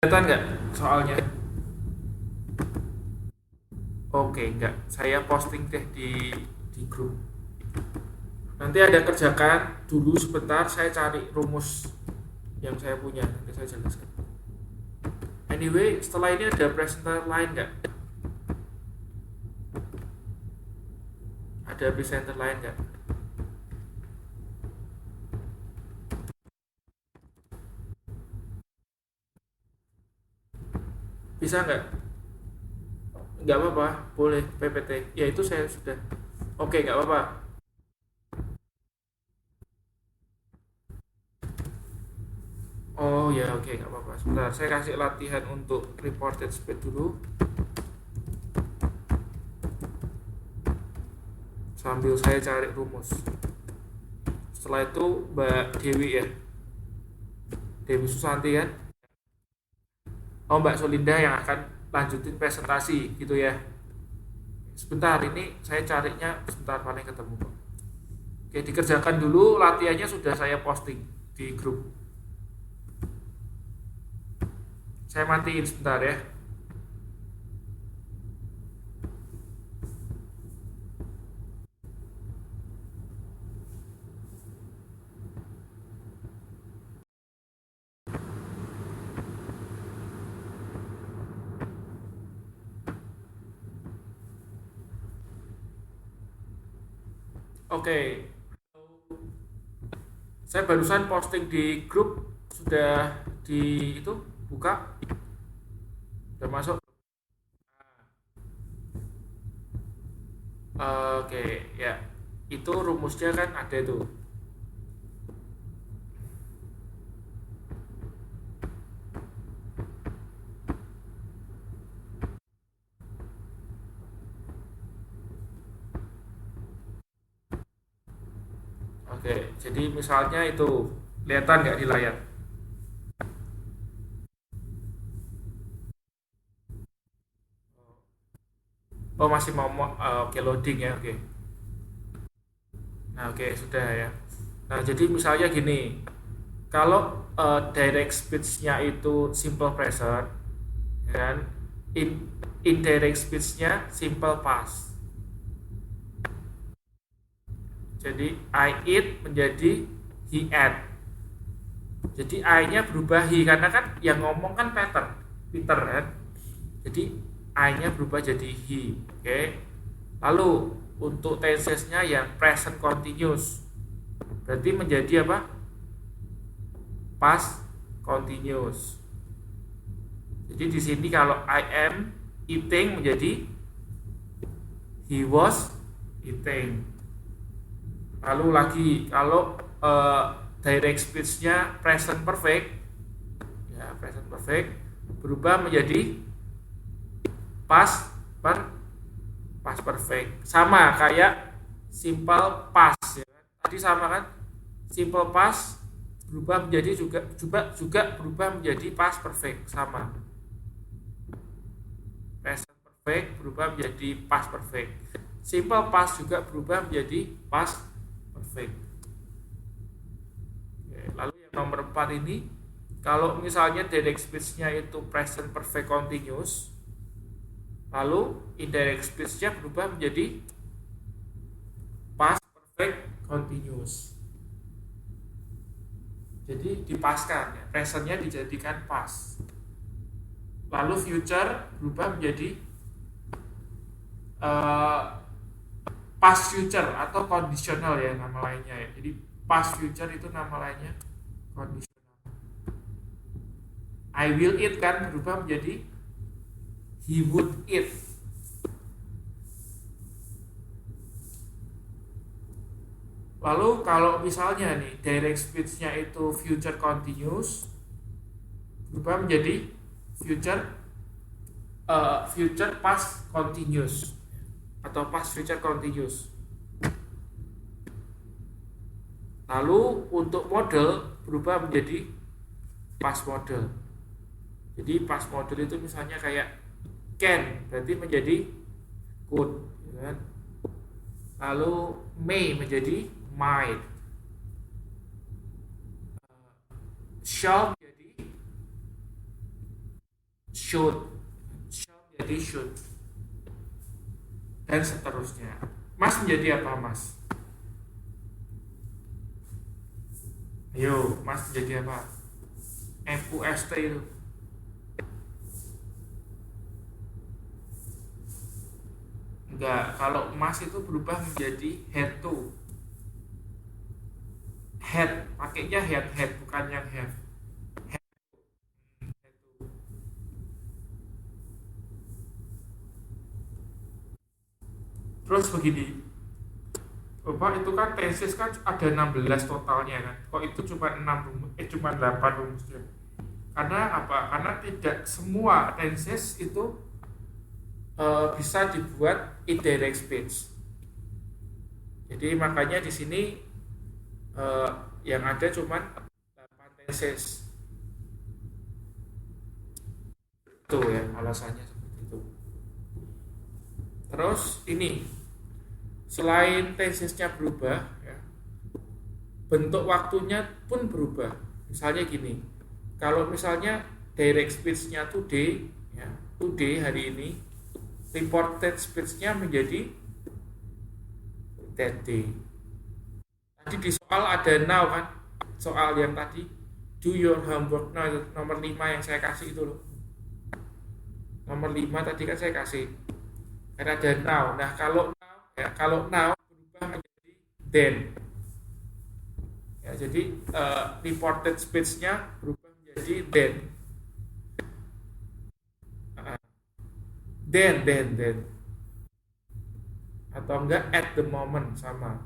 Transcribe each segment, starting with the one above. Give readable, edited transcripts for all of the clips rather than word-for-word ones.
Kelihatan nggak soalnya? Oke, nggak. Saya posting deh di grup. Nanti ada kerjakan dulu sebentar. Saya cari rumus yang saya punya. Nanti saya jelaskan. Anyway, setelah ini ada presenter lain nggak? Ada presenter lain nggak? Bisa nggak? Nggak apa-apa, boleh PPT. Ya itu saya sudah. Oke, nggak apa-apa. Oh ya, oke, nggak apa-apa. Sebentar, saya kasih latihan untuk reported speed dulu. Sambil saya cari rumus. Setelah itu Mbak Dewi ya, Dewi Susanti kan? Oh, Mbak Solinda yang akan lanjutin presentasi gitu ya. Sebentar, ini saya carinya sebentar paling ketemu kok. Oke, dikerjakan dulu latihannya sudah saya posting di grup. Saya matiin sebentar ya. Oke, saya barusan posting di grup, sudah di itu buka, sudah masuk. Oke, ya. Itu rumusnya kan ada itu. Oke, jadi misalnya itu kelihatan nggak di layar? Oh, masih mau oke, loading ya, oke. Nah, oke, sudah ya. Nah, jadi misalnya gini, kalau direct speech-nya itu simple present, ya kan? In, indirect speech-nya simple past. Jadi I eat menjadi he ate. Jadi I-nya berubah he karena kan yang ngomong kan Peter kan. Jadi I-nya berubah jadi he. Oke. Lalu untuk tenses-nya yang present continuous. Berarti menjadi apa? Past continuous. Jadi di sini kalau I am eating menjadi he was eating. Lalu lagi kalau direct speech-nya present perfect, ya present perfect berubah menjadi past per past perfect. Sama kayak simple past ya. Tadi sama kan? Simple past berubah menjadi juga berubah menjadi past perfect, sama. Present perfect berubah menjadi past perfect. Simple past juga berubah menjadi past perfect. Oke, lalu yang nomor 4 ini, kalau misalnya direct speech-nya itu present perfect continuous, lalu indirect speech-nya berubah menjadi past perfect continuous. Jadi dipaskan ya, presentnya dijadikan past. Lalu future berubah menjadi uh, past future atau conditional ya nama lainnya ya. Jadi past future itu nama lainnya conditional. I will eat kan berubah menjadi he would eat. Lalu kalau misalnya nih direct speech-nya itu future continuous berubah menjadi future future past continuous atau past future continuous. Lalu untuk model berubah menjadi past model. Jadi past model itu misalnya kayak can berarti menjadi could, ya kan? Lalu may menjadi might, shall menjadi should, shall menjadi should, dan seterusnya. Mas menjadi apa, Mas? Ayo, Mas menjadi apa? FUST itu. Enggak, kalau Mas itu berubah menjadi had to. Had, pakainya had, bukan yang have. Had, had to. Terus begini, Bapak itu kan tesis kan ada 16 totalnya kan. Kok itu cuma 6 rumus, cuma 8 rumusnya. Karena apa? Karena tidak semua tenses itu bisa dibuat indirect speech. Jadi makanya di sini yang ada cuma 8 tenses. Itu ya alasannya seperti itu. Terus ini selain tensesnya berubah ya, bentuk waktunya pun berubah. Misalnya gini, kalau misalnya direct speech-nya today ya, today hari ini, reported speech-nya menjadi that day. Tadi di soal ada now kan, soal yang tadi do your homework now, nomor 5 yang saya kasih itu loh. Nomor 5 tadi kan saya kasih, karena ada now. Nah kalau now berubah menjadi then ya, jadi reported speech-nya berubah menjadi then. Then atau enggak at the moment, sama.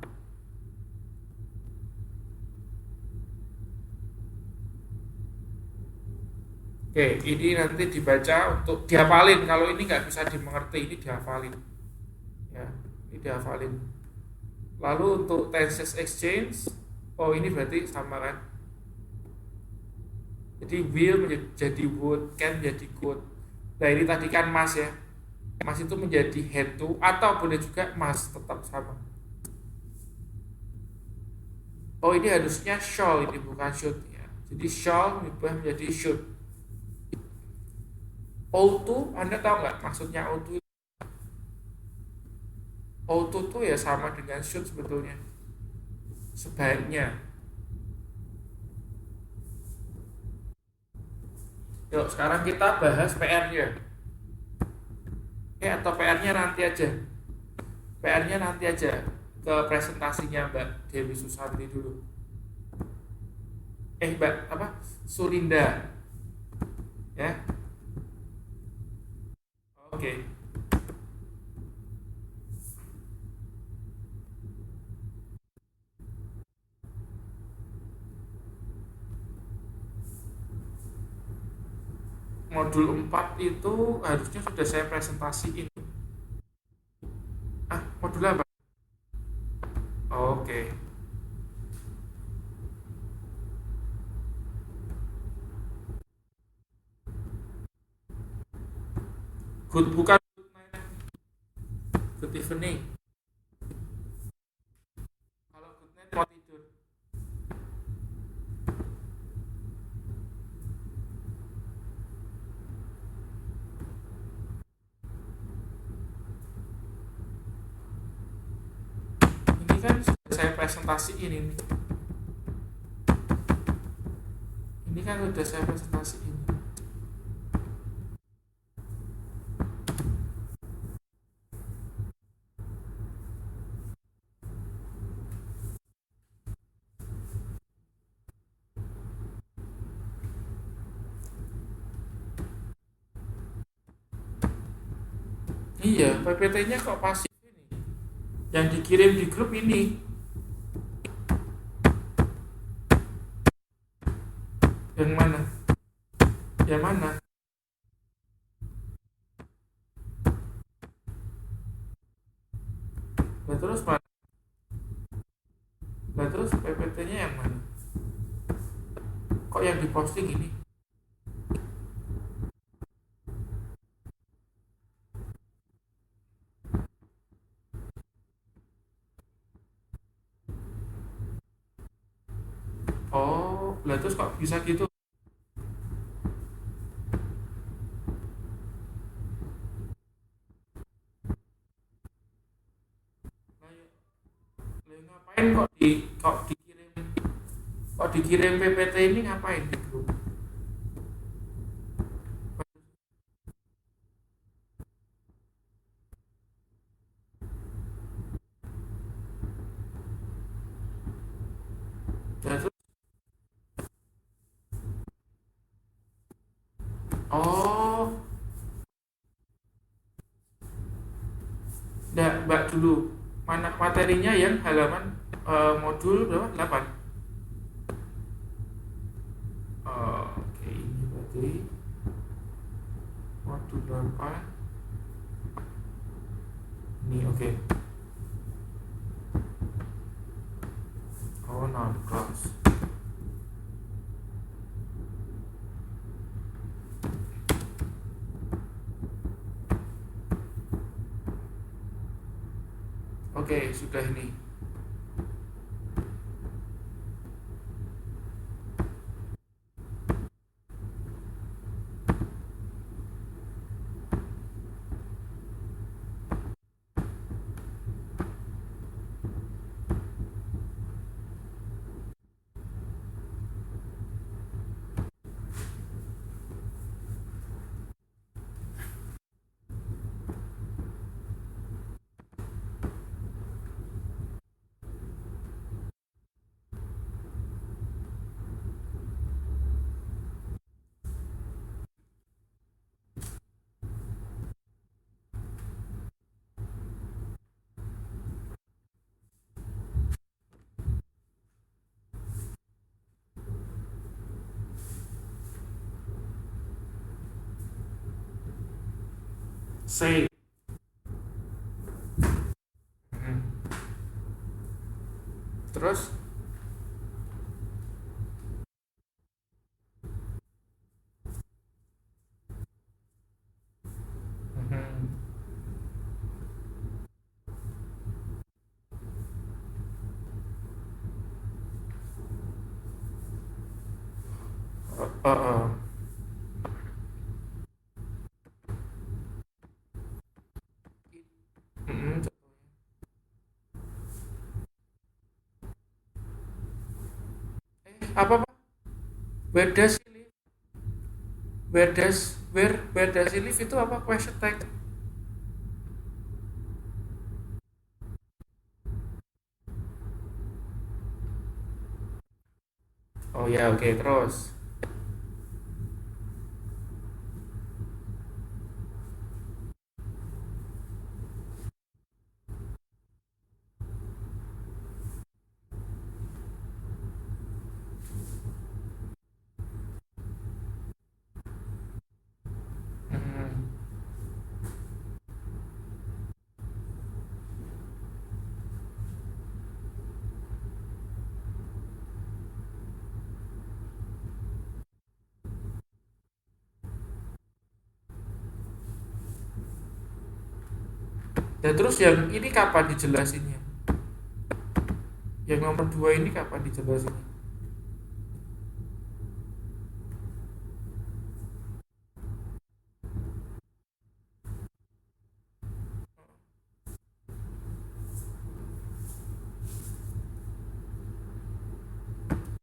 Oke, ini nanti dibaca untuk dihafalin. Kalau ini nggak bisa dimengerti, ini dihafalin. Ya, ini dihafalin. Lalu untuk tenses exchange, oh ini berarti sama kan? Jadi will menjadi would, can menjadi could. Nah ini tadi kan mas ya, mas itu menjadi had to, atau boleh juga mas, tetap sama. Oh ini harusnya shall, ini bukan should ya. Jadi shall berubah menjadi should. Auto, Anda tahu nggak maksudnya auto? Auto tuh ya sama dengan should sebetulnya. Sebaiknya. Yuk sekarang kita bahas PR-nya. Atau PR-nya nanti aja. PR-nya nanti aja ke presentasinya Mbak Dewi Susanti dulu. Mbak apa? Surinda. Ya. Oke. Modul 4 itu harusnya sudah saya presentasiin. Modul apa? Oke. Good bukan good night. Good evening. Kalau good night mau tidur. Ini kan sudah saya presentasiin ini. Ini kan sudah saya presentasiin. Iya, PPT-nya kok pasif ini. Yang dikirim di grup ini. Yang mana? Yang mana? Nah terus mana? Nah terus PPT-nya yang mana? Kok yang diposting ini? Oh, lah terus kok bisa gitu? Ngapain kok dikirim PPT ini ngapain di grup? Nah, terus oh, enggak Mbak dulu. Mana materinya yang halaman modul berapa? 8. Oke, ini berarti modul 8. Ini oke. Oh, non class. Oke, sudah ini. Save. Terus uh, uh, mm, apa Pak? Where does he live? Where does he live itu apa question tag? Oh ya, oke, terus. Hmm. Ya terus yang ini kapan dijelasinnya? Yang nomor 2 ini kapan dijelasinnya?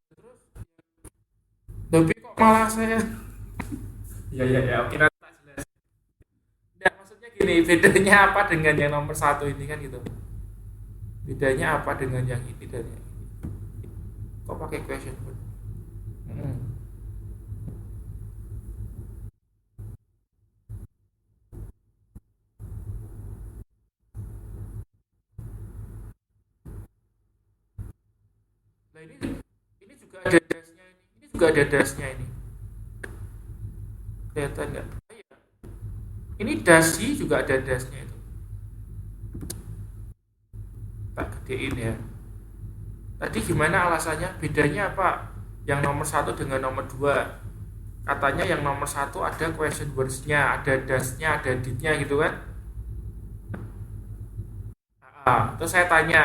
Terus tapi kok malah saya ya ya ya oke nanti tak jelasin. Nggak, maksudnya gini, bedanya apa dengan yang nomor 1 ini kan gitu. Bedanya apa dengan yang ini dan yang ini? Kok pakai question word? Hmm. Nah ini juga ada dasnya ini. Ini juga ada dasnya ini. Kelihatan nggak? Oh, iya. Ini dasi juga ada dasnya itu. Tak gedein ya. Tadi gimana alasannya? Bedanya apa? Yang nomor 1 dengan nomor 2? Katanya yang nomor 1 ada question words-nya, ada dasnya, ada did-nya gitu kan? Terus saya tanya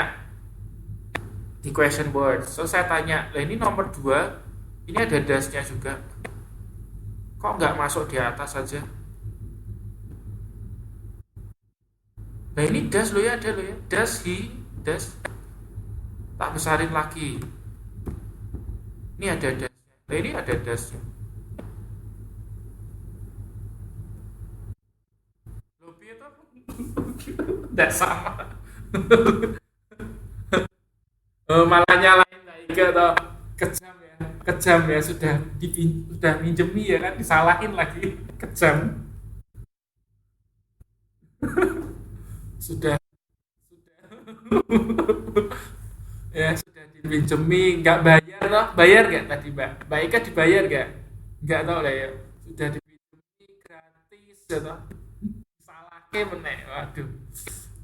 di question words. Terus saya tanya, lah ini nomor 2, ini ada dasnya juga. Kok nggak masuk di atas saja? Nah ini das lo ya, ada lo ya. Das he, das. tak besarin lagi. Ini ada dasnya. Nah, ini ada dasnya. Lebih itu tidak sama. Malah nyalain Kak Ika toh. Kejam ya. Kejam ya, sudah minjemi ya kan, disalahin lagi. Kejam. Sudah ya, sudah dipinjemi nggak bayar toh. Bayar nggak tadi Mbak? Mbak Ika dibayar nggak? Nggak tahu lah ya. Sudah dipinjemi gratis ya toh. Salahke meneh. Waduh.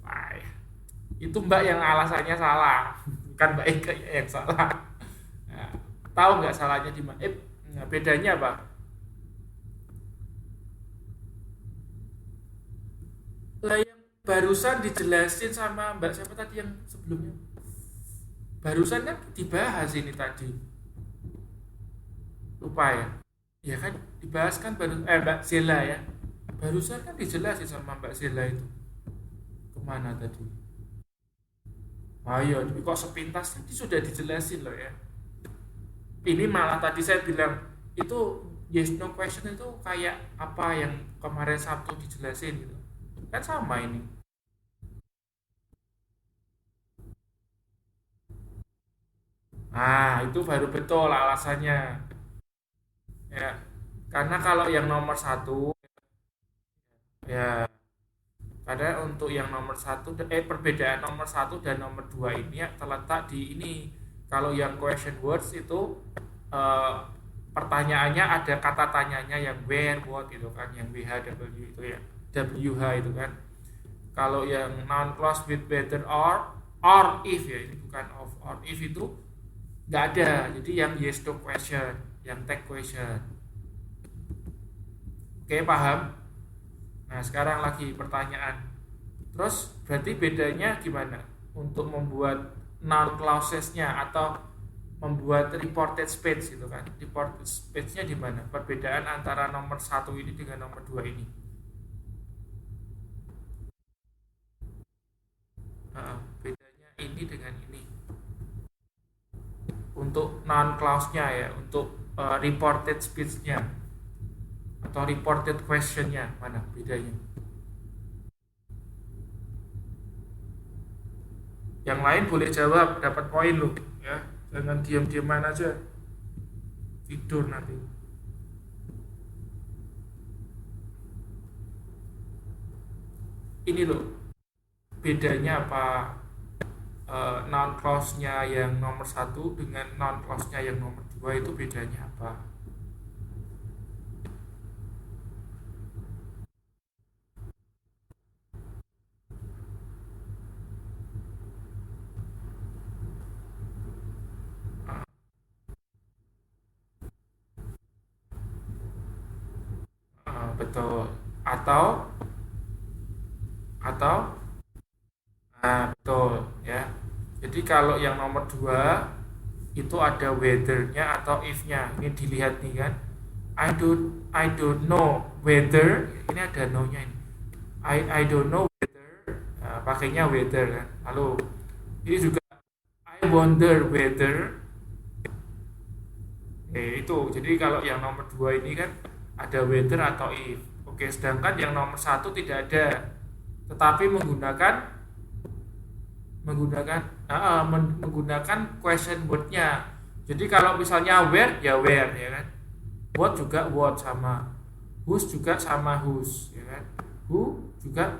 Wah, itu Mbak yang alasannya salah, bukan Mbak Eka yang salah. Nah, tahu nggak salahnya di mana? Nah, bedanya apa? Lah yang barusan dijelasin sama Mbak siapa tadi yang sebelumnya? Barusan kan dibahas ini tadi. Lupa ya? Ya kan dibahas kan baru Mbak Zela ya. Barusan kan dijelasin sama Mbak Zela itu. Kemana tadi? Ayo, kok sepintas tadi sudah dijelasin loh ya. Ini malah tadi saya bilang itu yes no question itu kayak apa yang kemarin Sabtu dijelasin gitu. Kan sama ini. Nah, itu baru betul alasannya. Ya, karena kalau yang nomor satu, ya, karena untuk yang nomor satu, perbedaan nomor satu dan nomor dua ini ya, terletak di ini. Kalau yang question words itu eh, pertanyaannya ada kata tanyanya yang where, what gitu kan, yang WHW itu ya, WH itu kan. Kalau yang noun clause with whether or if ya, ini bukan of or if itu nggak ada. Jadi yang yes to question, yang take question. Oke, paham? Nah, sekarang lagi pertanyaan. Terus berarti bedanya gimana untuk membuat noun clauses-nya atau membuat reported speech gitu kan? Reported speech-nya di mana? Perbedaan antara nomor satu ini dengan nomor dua ini. Bedanya ini dengan ini. Untuk noun clause-nya ya, untuk reported speech-nya atau reported question-nya mana bedanya? Yang lain boleh jawab, dapat poin loh ya. Jangan diam-diaman aja. Tidur nanti. Ini loh. Bedanya apa noun clause-nya yang nomor satu dengan noun clause-nya yang nomor dua itu bedanya apa? Betul. Atau betul ya. Jadi kalau yang nomor dua itu ada whether-nya atau if-nya. Ini dilihat nih kan. I don't know whether, ini ada no-nya ini. I don't know whether, nah, pakainya whether kan. Lalu ini juga I wonder whether, itu. Jadi kalau yang nomor dua ini kan ada whether atau if. Oke, sedangkan yang nomor satu tidak ada, tetapi menggunakan question word-nya. Jadi kalau misalnya where ya where ya kan. What juga what sama. Whose juga sama whose ya kan. Who juga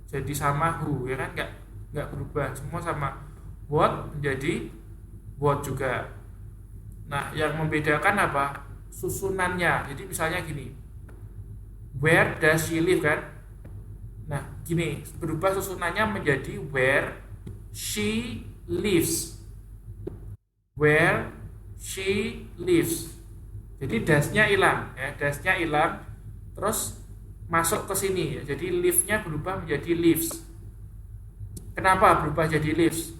jadi sama who ya kan, nggak berubah, semua sama. What menjadi what juga. Nah, yang membedakan apa? Susunannya. Jadi misalnya gini. Where does she live kan? Nah, gini, berubah susunannya menjadi where she lives. Where she lives. Jadi dasnya hilang ya, dasnya hilang. Terus masuk ke sini ya. Jadi live-nya berubah menjadi lives. Kenapa berubah jadi lives?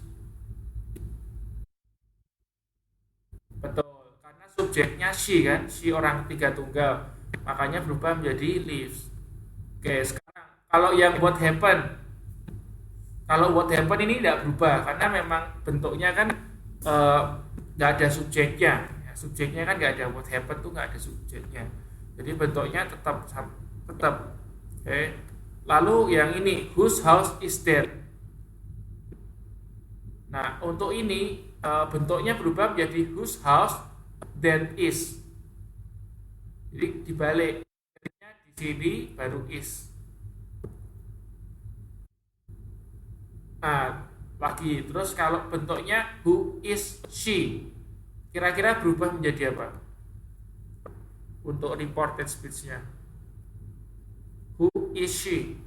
Betul, karena subjeknya she kan, she orang ketiga tunggal. Makanya berubah menjadi lives. Oke, sekarang kalau yang what happen. Kalau what happen ini tidak berubah karena memang bentuknya kan eh, nggak ada subjeknya. Ya, subjeknya kan nggak ada, what happened tuh nggak ada subjeknya. Jadi bentuknya tetap. Oke. Lalu yang ini, whose house is that? Nah, untuk ini bentuknya berubah menjadi whose house that is. Jadi dibalik, di sini baru is. Nah, lagi terus kalau bentuknya who is she, kira-kira berubah menjadi apa? Untuk reported speech-nya, who is she,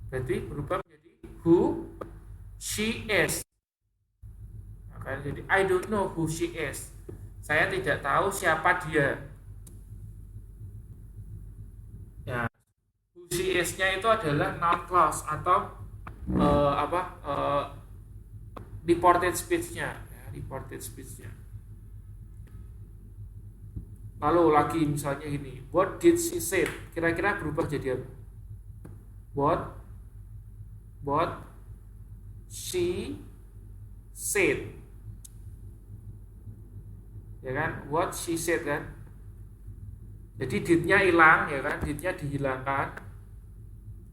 berarti berubah menjadi who she is. Maka jadi I don't know who she is, saya tidak tahu siapa dia. Ya, who she is-nya itu adalah noun clause atau reported speech-nya, ya, reported speech-nya. Lalu lagi misalnya ini, what did she say? Kira-kira berubah jadi apa? What she said, ya kan? What she said kan? Jadi did-nya hilang, ya kan? Did-nya dihilangkan,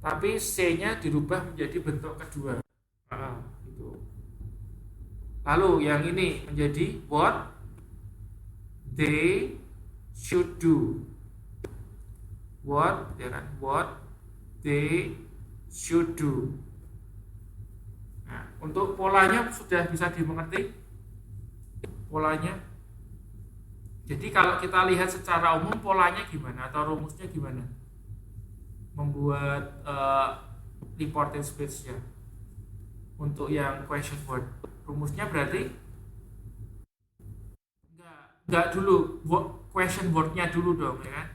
tapi C-nya dirubah menjadi bentuk kedua. Gitu. Lalu yang ini menjadi what they should do. What, ya kan? What they should do. Nah, untuk polanya sudah bisa dimengerti polanya. Jadi kalau kita lihat secara umum polanya gimana atau rumusnya gimana? Membuat reported speech-nya. Untuk yang question word, rumusnya berarti enggak dulu question word-nya dulu dong, ya kan?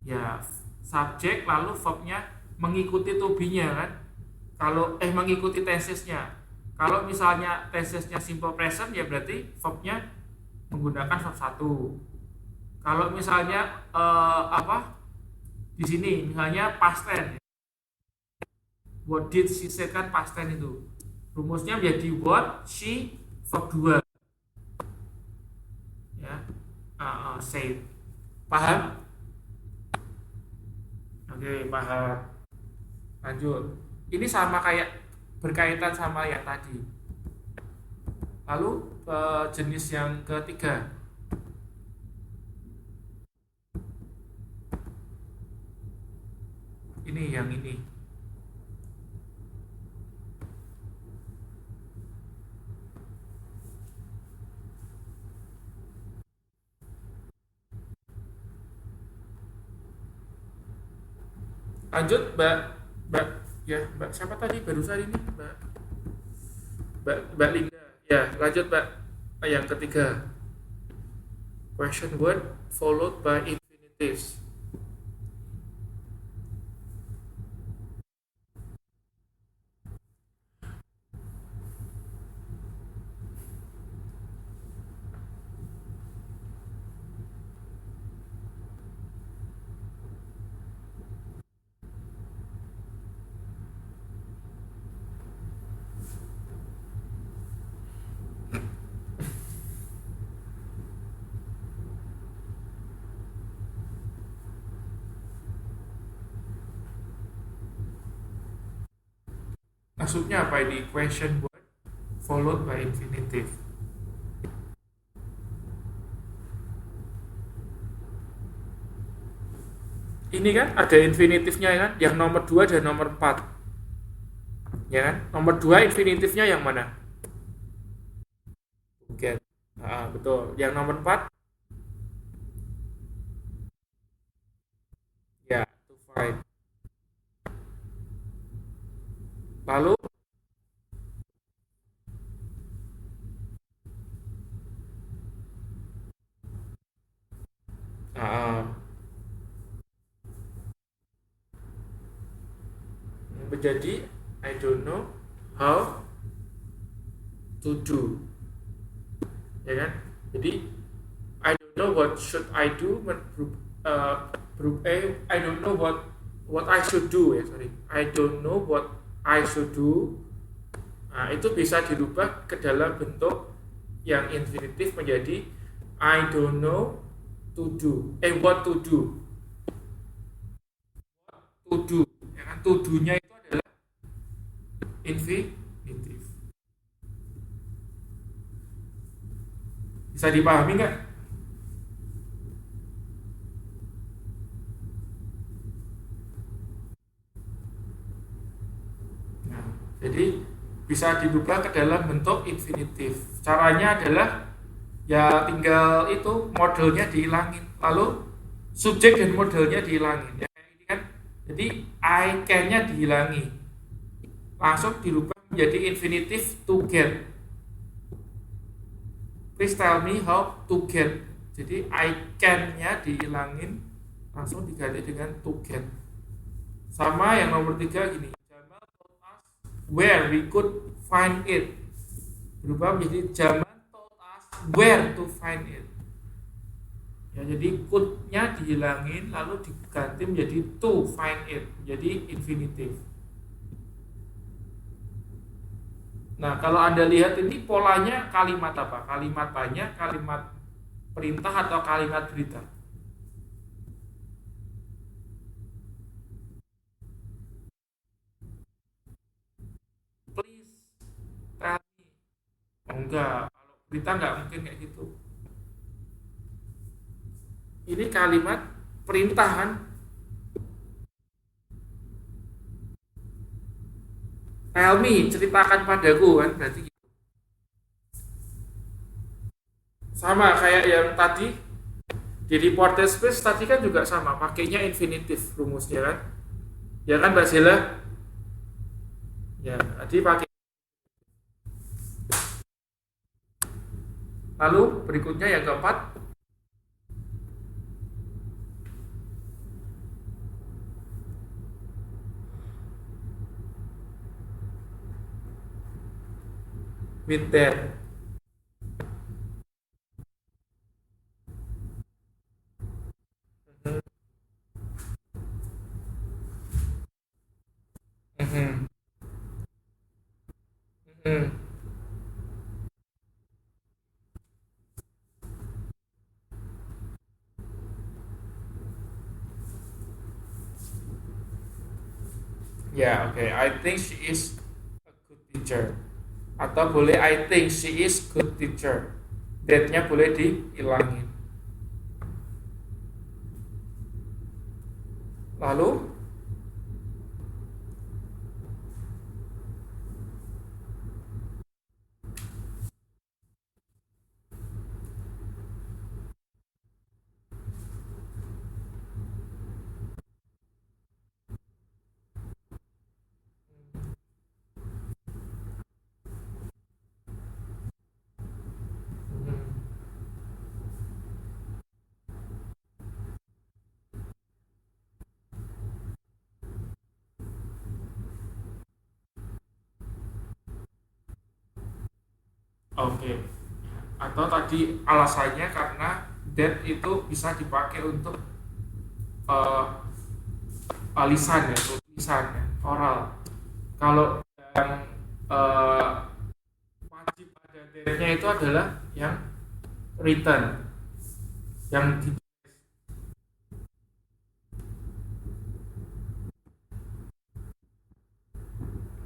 Ya, subjek lalu verb-nya mengikuti to be-nya kan? Kalau mengikuti tenses-nya. Kalau misalnya tenses-nya simple present, ya berarti verb-nya menggunakan verb 1. Kalau misalnya di sini misalnya past tense, what did she say kan past tense itu, rumusnya menjadi what she verb 2, ya, say. Paham? Oke, paham. Lanjut. Ini sama kayak berkaitan sama yang tadi. Lalu jenis yang ketiga, ini yang ini. Lanjut, Mbak siapa tadi barusan ini, Mbak Linda. Ya, lanjut Mbak. Yang ketiga, question word followed by infinitives. Maksudnya apa ini question word followed by infinitive? Ini kan ada infinitifnya kan, yang nomor 2 dan nomor 4. Ya kan? Nomor 2 infinitifnya yang mana? Oke. Betul. Yang nomor 4 ya, to find. Lalu menjadi I don't know how to do, ya kan? Jadi I don't know what should I do, I don't know what I should do, ya sorry, I don't know what I should do Nah, itu bisa dirubah ke dalam bentuk yang infinitif menjadi I don't know to do. What to do. To do. Ya kan? To do-nya itu adalah infinitif. Bisa dipahami nggak? Nah, jadi bisa dirubah ke dalam bentuk infinitif. Caranya adalah ya tinggal itu modelnya dihilangin, lalu subjek dan modelnya dihilangin. Ya, kayak ini kan. Jadi I can-nya dihilangi, langsung dirubah menjadi infinitif to get. Please tell me how to get. Jadi I can-nya dihilangin, langsung diganti dengan to get. Sama yang nomor 3 gini. Jamal told us where we could find it. Berubah menjadi Jamal told us where to find it. Ya, jadi could-nya dihilangin lalu diganti menjadi to find it, jadi infinitif. Nah, kalau Anda lihat ini polanya kalimat apa? Kalimat tanya, kalimat perintah atau kalimat berita? Please tell me. Oh, enggak, kalau berita enggak mungkin kayak gitu. Ini kalimat perintah kan? Tell me, ceritakan padaku kan, berarti gitu. Sama kayak yang tadi di reported space tadi kan juga sama, pakainya infinitif rumusnya kan? Ya kan Mbak Zela? Ya, tadi pakai. Lalu berikutnya yang keempat, with that. Mhm. Mhm. Ya, oke. I think she is a good teacher. Atau boleh I think she is good teacher. That-nya boleh dihilangin. Lalu oke. Atau tadi alasannya karena that itu bisa dipakai untuk uh, lisan ya, tulisan ya, oral. Kalau yang uh, wajib ada that-nya itu adalah yang written, yang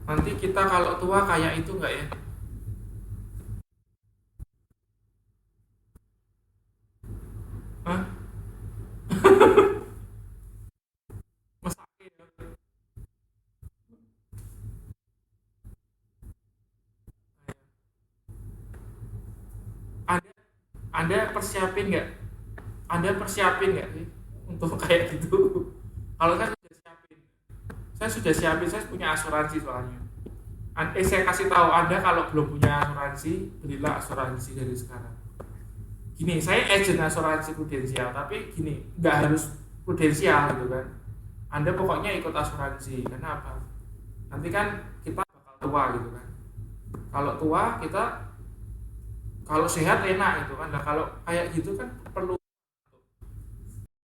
nanti kita kalau tua kayak itu nggak ya? Hah? Masa iya? Anda, Anda persiapin nggak? Anda persiapin nggak sih untuk kayak gitu? Kalau saya sudah siapin, saya punya asuransi soalnya. Saya kasih tahu Anda kalau belum punya asuransi, belilah asuransi dari sekarang. Gini, saya agent asuransi prudensial, tapi gini, nggak harus prudensial gitu kan. Anda pokoknya ikut asuransi, karena apa? Nanti kan kita bakal tua gitu kan. Kalau tua kita kalau sehat enak gitu kan. Nah kalau kayak gitu kan perlu